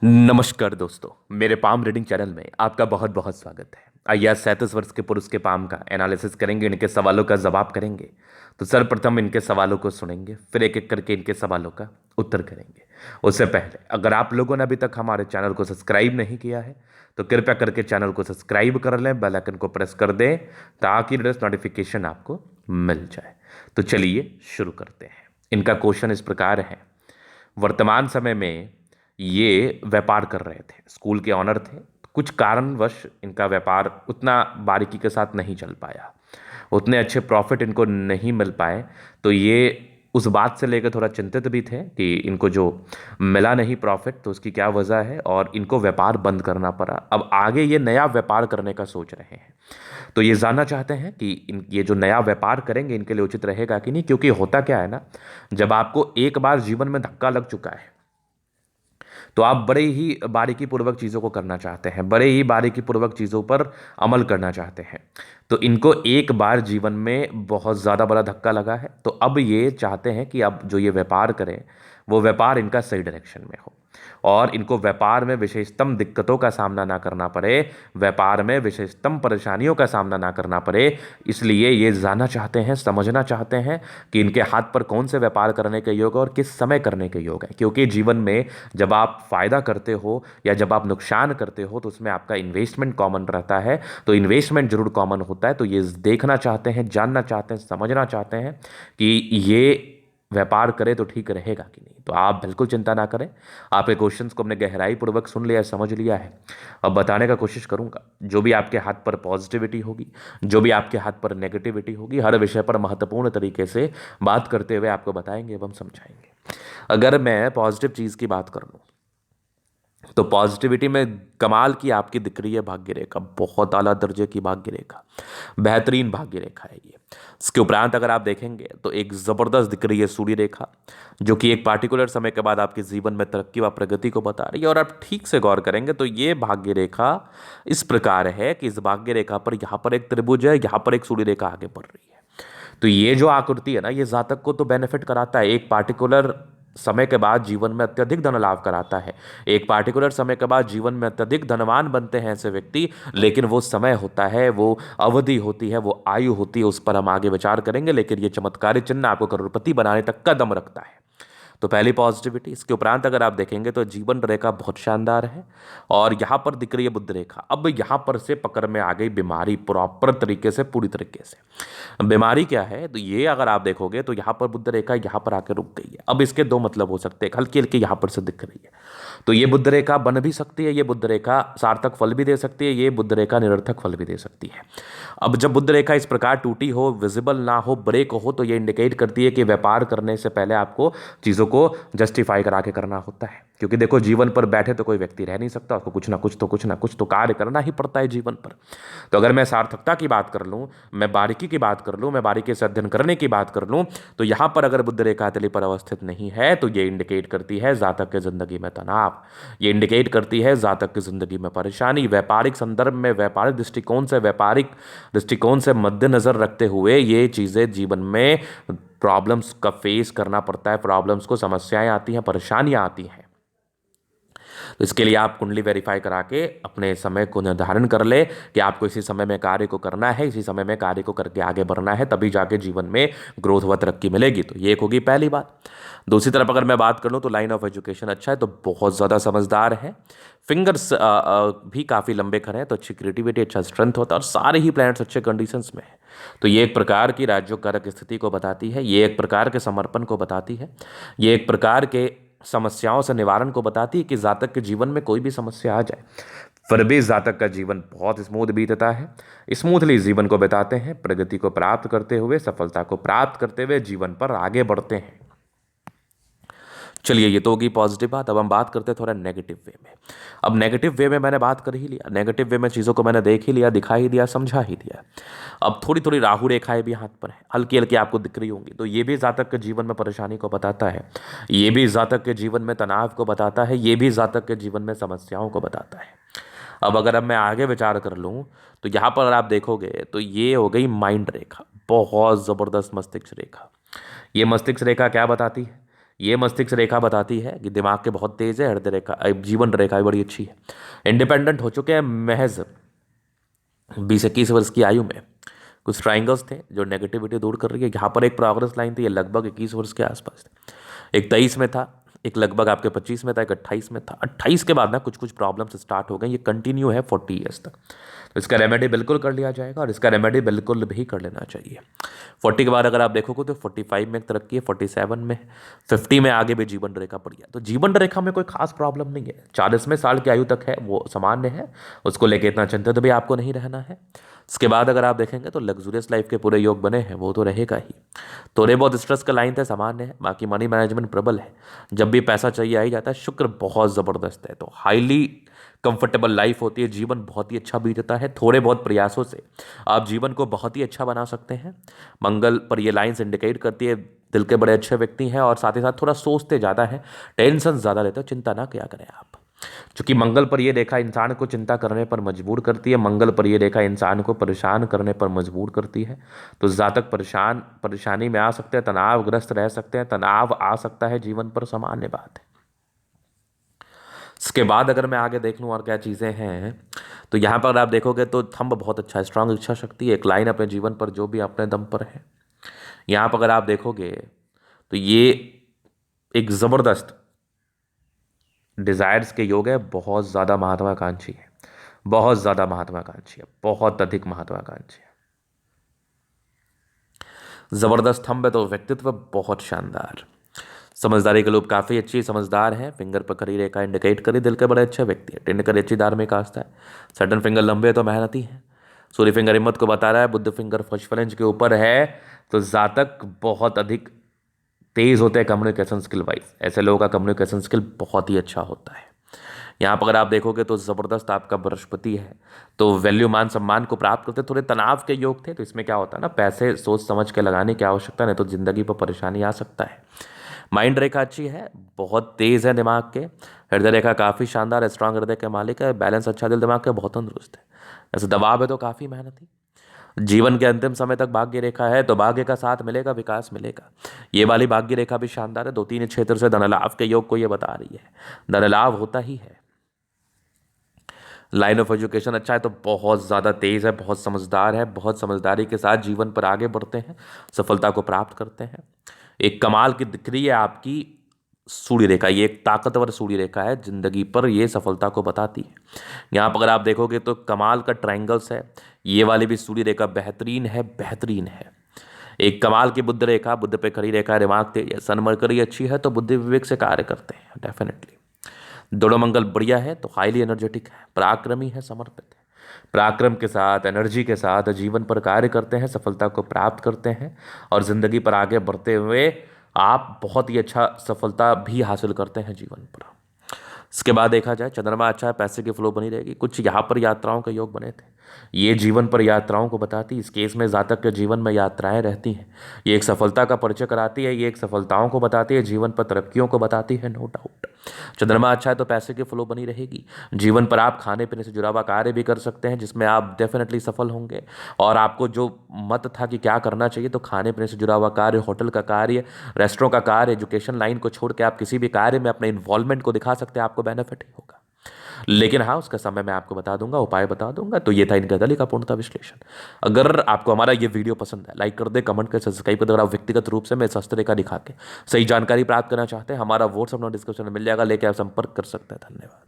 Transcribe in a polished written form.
नमस्कार दोस्तों, मेरे पाम रीडिंग चैनल में आपका बहुत बहुत स्वागत है। आइए आज 37 वर्ष के पुरुष के पाम का एनालिसिस करेंगे, इनके सवालों का जवाब करेंगे। तो सर्वप्रथम इनके सवालों को सुनेंगे, फिर एक एक करके इनके सवालों का उत्तर करेंगे। उससे पहले अगर आप लोगों ने अभी तक हमारे चैनल को सब्सक्राइब नहीं किया है तो कृपया करके चैनल को सब्सक्राइब कर लें, बेल आइकन को प्रेस कर दें ताकि लेटेस्ट नोटिफिकेशन आपको मिल जाए। तो चलिए शुरू करते हैं। इनका क्वेश्चन इस प्रकार है। वर्तमान समय में ये व्यापार कर रहे थे, स्कूल के ऑनर थे। कुछ कारणवश इनका व्यापार उतना बारीकी के साथ नहीं चल पाया, उतने अच्छे प्रॉफिट इनको नहीं मिल पाए। तो ये उस बात से लेकर थोड़ा चिंतित भी थे कि इनको जो मिला नहीं प्रॉफिट, तो उसकी क्या वजह है और इनको व्यापार बंद करना पड़ा। अब आगे ये नया व्यापार करने का सोच रहे हैं। तो ये जानना चाहते हैं कि ये जो नया व्यापार करेंगे इनके लिए उचित रहेगा कि नहीं, क्योंकि होता क्या है ना, जब आपको एक बार जीवन में धक्का लग चुका है तो आप बड़े ही बारीकी पूर्वक चीज़ों को करना चाहते हैं, बड़े ही बारीकी पूर्वक चीज़ों पर अमल करना चाहते हैं। तो इनको एक बार जीवन में बहुत ज़्यादा बड़ा धक्का लगा है, तो अब ये चाहते हैं कि अब जो ये व्यापार करें वो व्यापार इनका सही डायरेक्शन में हो और इनको व्यापार में विशेषतम दिक्कतों का सामना ना करना पड़े, व्यापार में विशेषतम परेशानियों का सामना ना करना पड़े। इसलिए ये जानना चाहते हैं, समझना चाहते हैं कि इनके हाथ पर कौन से व्यापार करने के योग और किस समय करने के योग है। क्योंकि जीवन में जब आप फायदा करते हो या जब आप नुकसान करते हो तो उसमें आपका इन्वेस्टमेंट कॉमन रहता है। तो इन्वेस्टमेंट जरूर कॉमन होता है। तो ये देखना चाहते हैं, जानना चाहते हैं, समझना चाहते हैं कि ये व्यापार करे तो ठीक रहेगा कि नहीं। तो आप बिल्कुल चिंता ना करें, आपके क्वेश्चंस को हमने गहराई पूर्वक सुन लिया, समझ लिया है। अब बताने का कोशिश करूंगा, जो भी आपके हाथ पर पॉजिटिविटी होगी, जो भी आपके हाथ पर नेगेटिविटी होगी, हर विषय पर महत्वपूर्ण तरीके से बात करते हुए आपको बताएंगे एवं समझाएंगे। अगर मैं पॉजिटिव चीज़ की बात कर लूँ तो पॉजिटिविटी में कमाल की आपकी दिख रही है भाग्य रेखा, बहुत आला दर्जे की भाग्य रेखा, बेहतरीन भाग्य रेखा है ये। इसके उपरांत अगर आप देखेंगे तो एक जबरदस्त दिख रही है सूर्य रेखा, जो कि एक पार्टिकुलर समय के बाद आपके जीवन में तरक्की व प्रगति को बता रही है। और आप ठीक से गौर करेंगे तो ये भाग्य रेखा इस प्रकार है कि इस भाग्य रेखा पर यहाँ पर एक त्रिभुज है, यहाँ पर एक सूर्य रेखा आगे बढ़ रही है। तो ये जो आकृति है ना, ये जातक को तो बेनिफिट कराता है, एक पार्टिकुलर समय के बाद जीवन में अत्यधिक धन लाभ कराता है। एक पार्टिकुलर समय के बाद जीवन में अत्यधिक धनवान बनते हैं ऐसे व्यक्ति। लेकिन वो समय होता है, वो अवधि होती है, वो आयु होती है, उस पर हम आगे विचार करेंगे। लेकिन ये चमत्कारी चिन्ह आपको करोड़पति बनाने तक का दम रखता है। तो पहली पॉजिटिविटी। इसके उपरांत अगर आप देखेंगे तो जीवन रेखा बहुत शानदार है और यहाँ पर दिख रही है बुध रेखा। अब यहाँ पर से पकड़ में आ गई बीमारी प्रॉपर तरीके से, पूरी तरीके से। बीमारी क्या है, तो ये अगर आप देखोगे तो यहाँ पर बुध रेखा यहाँ पर आकर रुक गई है। अब इसके दो मतलब हो सकते हैं, हल्की हल्की यहाँ पर से दिख रही है। तो ये बुध रेखा बन भी सकती है, ये बुध रेखा सार्थक फल भी दे सकती है, ये बुध रेखा निरर्थक फल भी दे सकती है। अब जब बुध रेखा इस प्रकार टूटी हो, विजिबल ना हो, ब्रेक हो, तो ये इंडिकेट करती है कि व्यापार करने से पहले आपको चीज़ों को जस्टिफाई करा के करना होता है। क्योंकि देखो, जीवन पर बैठे तो कोई व्यक्ति रह नहीं सकता, उसको कुछ ना कुछ तो कार्य करना ही पड़ता है जीवन पर। तो अगर मैं सार्थकता की बात कर लूँ, मैं बारीकी की बात कर लूँ, मैं बारीकी से अध्ययन करने की बात कर लूँ, तो यहाँ पर अगर बुध रेखा तिथि पर अवस्थित नहीं है तो ये इंडिकेट करती है जातक के जिंदगी में तनाव, ये इंडिकेट करती है जातक की जिंदगी में परेशानी। व्यापारिक संदर्भ में, व्यापारिक दृष्टिकोण से मद्देनजर रखते हुए ये चीज़ें जीवन में प्रॉब्लम्स का फेस करना पड़ता है, प्रॉब्लम्स को, समस्याएं आती हैं, परेशानियां आती हैं। तो इसके लिए आप कुंडली वेरीफाई करा के अपने समय को निर्धारण कर ले कि आपको इसी समय में कार्य को करना है, इसी समय में कार्य को करके आगे बढ़ना है, तभी जाके जीवन में ग्रोथ व तरक्की मिलेगी। तो ये एक होगी पहली बात। दूसरी तरफ अगर मैं बात कर लूँ तो लाइन ऑफ एजुकेशन अच्छा है, तो बहुत ज़्यादा समझदार है। फिंगर्स भी काफ़ी लंबे खड़े हैं, तो अच्छी क्रिएटिविटी, अच्छा स्ट्रेंथ होता है और सारे ही प्लैनेट्स अच्छे कंडीशंस में है। तो ये एक प्रकार की राजयोग कारक स्थिति को बताती है, ये एक प्रकार के समर्पण को बताती है, ये एक प्रकार के समस्याओं से निवारण को बताती है कि जातक के जीवन में कोई भी समस्या आ जाए फिर भी जातक का जीवन बहुत स्मूथ बीतता है, स्मूथली जीवन को बिताते हैं, प्रगति को प्राप्त करते हुए, सफलता को प्राप्त करते हुए जीवन पर आगे बढ़ते हैं। चलिए, ये तो होगी पॉजिटिव बात। अब हम बात करते हैं थोड़ा नेगेटिव वे में। अब नेगेटिव वे में मैंने बात कर ही लिया, नेगेटिव वे में चीज़ों को मैंने देख ही लिया, दिखा ही दिया, समझा ही दिया। अब थोड़ी थोड़ी राहु रेखाएं भी हाथ पर है, हल्की हल्की आपको दिख रही होंगी। तो ये भी जातक के जीवन में परेशानी को बताता है, ये भी जातक के जीवन में तनाव को बताता है, ये भी जातक के जीवन में समस्याओं को बताता है। अब मैं आगे विचार कर लूँ तो यहाँ पर आप देखोगे तो ये हो गई माइंड रेखा, बहुत ज़बरदस्त मस्तिष्क रेखा। ये मस्तिष्क रेखा क्या बताती है ये मस्तिष्क रेखा बताती है कि दिमाग के बहुत तेज है, हृदय रेखा जीवन रेखा भी बड़ी अच्छी है। इंडिपेंडेंट हो चुके हैं महज 20-21 वर्ष की आयु में। कुछ ट्राइंगल्स थे जो नेगेटिविटी दूर कर रही है। यहाँ पर एक प्रोग्रेस लाइन थी, ये लगभग 21 वर्ष के आसपास थी। एक 23 में था, एक लगभग आपके 25 में था, एक 28 में था। 28 के बाद ना कुछ कुछ प्रॉब्लम्स स्टार्ट हो गए, ये कंटिन्यू है 40 ईयर्स तक। तो इसका रेमेडी बिल्कुल कर लिया जाएगा और इसका रेमेडी बिल्कुल भी कर लेना चाहिए। 40 के बाद अगर आप देखोगे तो 45 में एक तरक्की है, 47 में, 50 में आगे भी जीवन रेखा बढ़िया। तो जीवन रेखा में कोई खास प्रॉब्लम नहीं है। 40वें साल की आयु तक है वो सामान्य है, उसको लेके इतना चिंतित भी आपको नहीं रहना है। इसके बाद अगर आप देखेंगे तो लग्जूरियस लाइफ के पूरे योग बने हैं, वो तो रहेगा ही। थोड़े बहुत स्ट्रेस का लाइन थे, सामान्य है। बाकी मनी मैनेजमेंट प्रबल है, जब भी पैसा चाहिए आ ही जाता है। शुक्र बहुत ज़बरदस्त है, तो हाईली कंफर्टेबल लाइफ होती है, जीवन बहुत ही अच्छा बीतता है। थोड़े बहुत प्रयासों से आप जीवन को बहुत ही अच्छा बना सकते हैं। मंगल पर ये लाइन्स इंडिकेट करती है दिल के बड़े अच्छे व्यक्ति हैं और साथ ही साथ थोड़ा सोचते ज़्यादा है, टेंशन ज़्यादा लेते हो। चिंता ना क्या करें आप, क्योंकि मंगल पर यह रेखा इंसान को चिंता करने पर मजबूर करती है। मंगल पर यह रेखा इंसान को परेशान करने पर मजबूर करती है। तो जातक परेशानी में आ सकते हैं, तनावग्रस्त रह सकते हैं, तनाव आ सकता है जीवन पर, सामान्य बात है। इसके बाद अगर मैं आगे देख लूँ और क्या चीज़ें हैं, तो यहाँ पर आप देखोगे तो थंब बहुत अच्छा है, स्ट्रांग इच्छा शक्ति, एक लाइन अपने जीवन पर जो भी अपने दम पर है। यहाँ पर अगर आप देखोगे तो ये एक ज़बरदस्त डिज़ायर्स के योग है, बहुत ज़्यादा महत्वाकांक्षी है, बहुत ज़्यादा महत्वाकांक्षी है, बहुत अधिक महत्वाकांक्षी है। ज़बरदस्त थंब है, तो व्यक्तित्व बहुत शानदार। समझदारी के लोग काफ़ी अच्छी समझदार हैं। फिंगर पर खड़ी रेखा इंडिकेट करी दिल के बड़े अच्छे व्यक्ति है। टिंड कर अच्छी धार्मिक आस्था है। सडन फिंगर लंबे तो मेहनती हैं। सूर्य फिंगर हिम्मत को बता रहा है। बुद्ध फिंगर फर्स्ट फ्रेंच के ऊपर है। तो जातक बहुत अधिक तेज होते हैं कम्युनिकेशन स्किल वाइज। ऐसे लोगों का कम्युनिकेशन स्किल बहुत ही अच्छा होता है। यहाँ पर अगर आप देखोगे तो ज़बरदस्त आपका बृहस्पति है, तो वैल्यू मान सम्मान को प्राप्त करते। थोड़े तनाव के योग थे, तो इसमें क्या होता है ना, पैसे सोच समझ के लगाने की आवश्यकता, नहीं तो जिंदगी पर परेशानी आ सकता है। माइंड रेखा अच्छी है, बहुत तेज है दिमाग के। हृदय रेखा काफ़ी शानदार है, स्ट्रांग हृदय के मालिक है। बैलेंस अच्छा, दिल दिमाग के बहुत तंदुरुस्त है। ऐसे दबाव है तो काफ़ी मेहनती। जीवन के अंतिम समय तक भाग्य रेखा है, तो भाग्य का साथ मिलेगा, विकास मिलेगा। ये वाली भाग्य रेखा भी शानदार है। 2-3 क्षेत्र से धन लाभ के योग को ये बता रही है। धन लाभ होता ही है। लाइन ऑफ एजुकेशन अच्छा है, तो बहुत ज़्यादा तेज है, बहुत समझदार है, बहुत समझदारी के साथ जीवन पर आगे बढ़ते हैं, सफलता को प्राप्त करते हैं। एक कमाल की दिख रही है आपकी सूर्य रेखा, ये एक ताकतवर सूर्य रेखा है, जिंदगी पर ये सफलता को बताती है। यहाँ पर अगर आप देखोगे तो कमाल का ट्रायंगल्स है। ये वाली भी सूर्य रेखा बेहतरीन है, बेहतरीन है। एक कमाल की बुद्ध रेखा, बुद्ध पे खड़ी रेखा है, दिमाग तेज है। सन मरकरी अच्छी है, तो बुद्धि विवेक से कार्य करते हैं डेफिनेटली। दोनों मंगल बढ़िया है, तो हाईली एनर्जेटिक है, पराक्रमी है, समर्पित है। पराक्रम के साथ, एनर्जी के साथ जीवन पर कार्य करते हैं, सफलता को प्राप्त करते हैं और जिंदगी पर आगे बढ़ते हुए आप बहुत ही अच्छा सफलता भी हासिल करते हैं जीवन पर। इसके बाद देखा जाए चंद्रमा अच्छा है, पैसे की फ्लो बनी रहेगी। कुछ यहाँ पर यात्राओं के योग बने थे, ये जीवन पर यात्राओं को बताती। इस केस में जातक के जीवन में यात्राएं रहती हैं। ये एक सफलता का परिचय कराती है, ये एक सफलताओं को बताती है, जीवन पर तरक्कियों को बताती है, नो डाउट। चंद्रमा अच्छा है तो पैसे की फ्लो बनी रहेगी। जीवन पर आप खाने पीने से जुड़ा हुआ कार्य भी कर सकते हैं, जिसमें आप डेफिनेटली सफल होंगे। और आपको जो मत था कि क्या करना चाहिए, तो खाने पीने से जुड़ा हुआ कार्य, होटल का कार्य, रेस्टोरेंट का कार्य, एजुकेशन लाइन को छोड़ के आप किसी भी कार्य में अपने इन्वॉल्वमेंट को दिखा सकते हैं, आपको बेनिफिट ही होगा। लेकिन हाँ, उसका समय मैं आपको बता दूंगा, उपाय बता दूंगा। तो ये था इनका दली का पूर्णता विश्लेषण। अगर आपको हमारा ये वीडियो पसंद है, लाइक कर दे, कमेंट कर, सब्सक्राइब कर। अगर आप व्यक्तिगत रूप से मैं शस्त्र रेखा दिखा के सही जानकारी प्राप्त करना चाहते हैं, हमारा व्हाट्सअप नंबर डिस्क्रिप्शन में मिल जाएगा, लेके आप संपर्क कर सकते हैं। धन्यवाद।